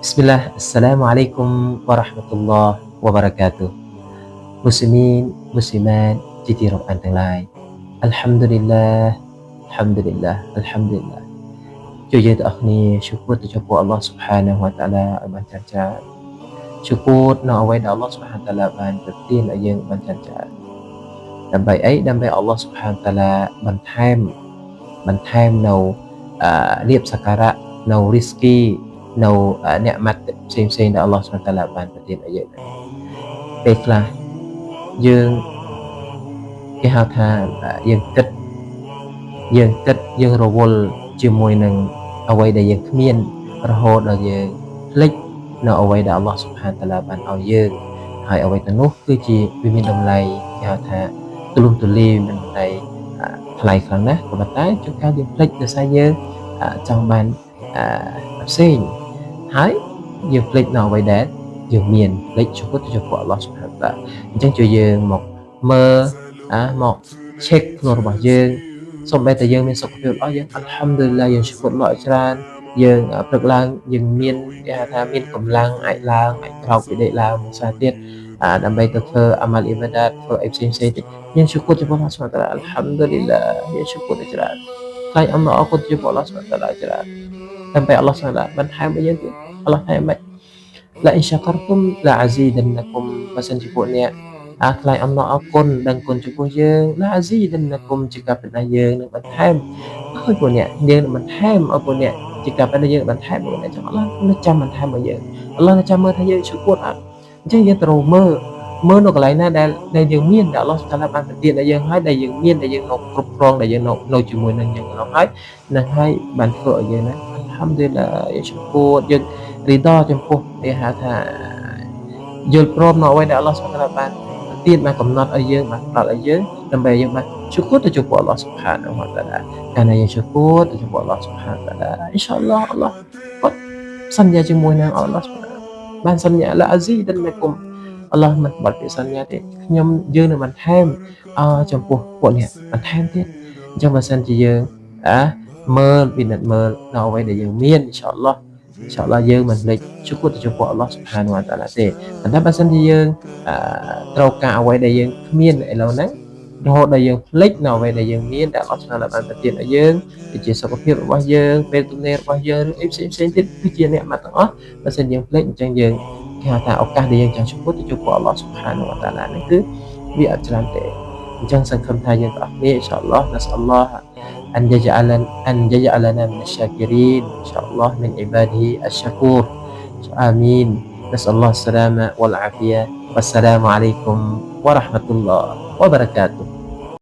Bismillah, Assalamualaikum warahmatullahi wabarakatuh. Muslimin, Muslimat ជាទីរាប់អានទាំងឡាយ Alhamdulillah, Alhamdulillah, Alhamdulillah. ជួយយើងទាំងអស់គ្នាឈឺគួរទៅចំពោះ Allah Subhanahu wa Ta'ala ឲ្យបានចាត់ចែងឈឺគួរនៅអ្វីដែល Allah Subhanahu wa Ta'ala បានប្រទានឲ្យយើងបានចាត់ចែងដើម្បីអីដើម្បី Allah Subhanahu wa Ta'ala បន្ថែមនៅលៀបសក្ការៈនៅ rizki នៅអ្នកម៉ាត់ផ្សេងៗដែល Allah Subhanahu wa Ta'ala បានប្រទានឲ្យយើងពេលខ្លះយើងគេហៅថាយើងគិតយើងរវល់ជាមួយនឹងអ្វីដែលយើងគ្មានរហូតដល់យើងភ្លេចនៅអ្វីដែល Allah Subhanahu wa Ta'ala បានឲ្យយើងហើយអ្វីទាំងនោះគឺជាវាមានតម្លៃគេហៅថាទូលំទូលាយមានតម្លៃថ្លៃខ្លាំងណាស់ក៏ប៉ុន្តែជួនកាលយើងភ្លេចដោយសារយើងចង់បានផ្សេងហើយយើងភ្លេចនៅអ្វីដែលយើងមានភ្លេចជួបទៅចំពោះ Allah Subhanahu wa Ta'ala អញ្ចឹងជួយយើងមកមើលមក check ខ្លួនរបស់យើងសូម្បីតែយើងមានសុខភាពល្អយើង Alhamdulillah យើងឈ្មោះល្អច្រើនយើងព្រឹកឡើងយើងមានគេហៅថាមានកម្លាំងអាចឡើងអាចក្រោកពីដេកឡើងមួយសារទៀតដើម្បីទៅធ្វើអាម៉ាល់អ៊ីបាដាតធ្វើអីផ្សេងៗទៀតយើងឈ្មោះចំពោះ Allah Subhanahu wa Ta'ala Alhamdulillah យើងឈ្មោះច្រើនថ្លៃអំណរអគុណចំពោះ Allah Subhanahu wa Ta'ala ច្រើនដើម្បី Allah Subhanahu wa Ta'ala បានថែមឲ្យយើងទៀត Allah ថែមមិនla in syakartum la azidannakum បើសិនជាពួកអ្នកថ្លៃអំណរអគុណដឹងគុណចំពោះយើង la azidannakum ជាការពិតណាស់យើងនឹងបន្ថែមឲ្យពួកអ្នកយើងនឹងបន្ថែមឲ្យពួកអ្នកជាការពិតណាស់យើងបន្ថែមពួកអ្នកចឹង Allah នឹងចាំបន្ថែមឲ្យយើង Allah នឹងចាំមើលថាយើងឈឺគួតអត់អញ្ចឹងយើងត្រូវមើលនៅកន្លែងណាដែលយើងមានដែល Allah តាឡាបានប្រទានឲ្យយើងហើយដែលយើងមានដែលយើងនៅគ្រប់គ្រងដែលយើងនៅជាមួយនឹងយើងនោះហើយនឹងហើយបានធ្វើឲ្យយើងណា Alhamdulillah យើងឈឺគួតយើងរីដចំពោះគេហៅថាយល់ព្រមនៅអ្វីដែល Allah Subhanahu wa Ta'ala បានប្រទានបានកំណត់ឲ្យយើងបានផ្ដល់ឲ្យយើងដើម្បីយើងបានឈឺគួតទៅចំពោះ Allah Subhanahu wa Ta'ala កាលណាយើងឈឺគួតទៅចំពោះ Allah Subhanahu wa Ta'ala InsyaAllah Allah គាត់សន្យាជាមួយនឹង Allah Subhanahu បានសន្យា la azidannakum Allah មិនបាត់ពីសន្យាទេខ្ញុំយើងនឹងបន្ថែមចំពោះពួកអ្នកបន្ថែមទៀតអញ្ចឹងបើសិនជាយើងមើលពិនិត្យមើលនៅអ្វីដែលយើងមានInsyaAllah យើងមិនភ្លេចឈ្មោះទៅចំពោះ Allah Subhanahu wa Ta'ala ទេប៉ុន្តែបើសិនជាយើងត្រូវការអ្វីដែលយើងគ្មានឥឡូវហ្នឹងរហូតដល់យើងភ្លេចនៅអ្វីដែលយើងមានដែល Allah Subhanahu wa Ta'ala បានប្រទានឲ្យយើងជាសុខភាពរបស់យើងពេលទំនេររបស់យើងឬអីផ្សេងទៀតគឺជាអ្នកមកទាំងអស់បើសិនយើងភ្លេចអញ្ចឹងយើងគេហៅថាឱកាសដែលយើងចង់ឈ្មោះទៅចំពោះ Allah Subhanahu wa Ta'ala នេះគឺវាអត់ច្រើនទេអញ្ចឹងសង្ឃឹមថាយើងទាំងអស់គ្នា InsyaAllah Nasallah أن يجعلنا من الشاكرين إن شاء الله من عباده الشكور آمين نسأل الله السلامة والعافية والسلام عليكم ورحمة الله وبركاته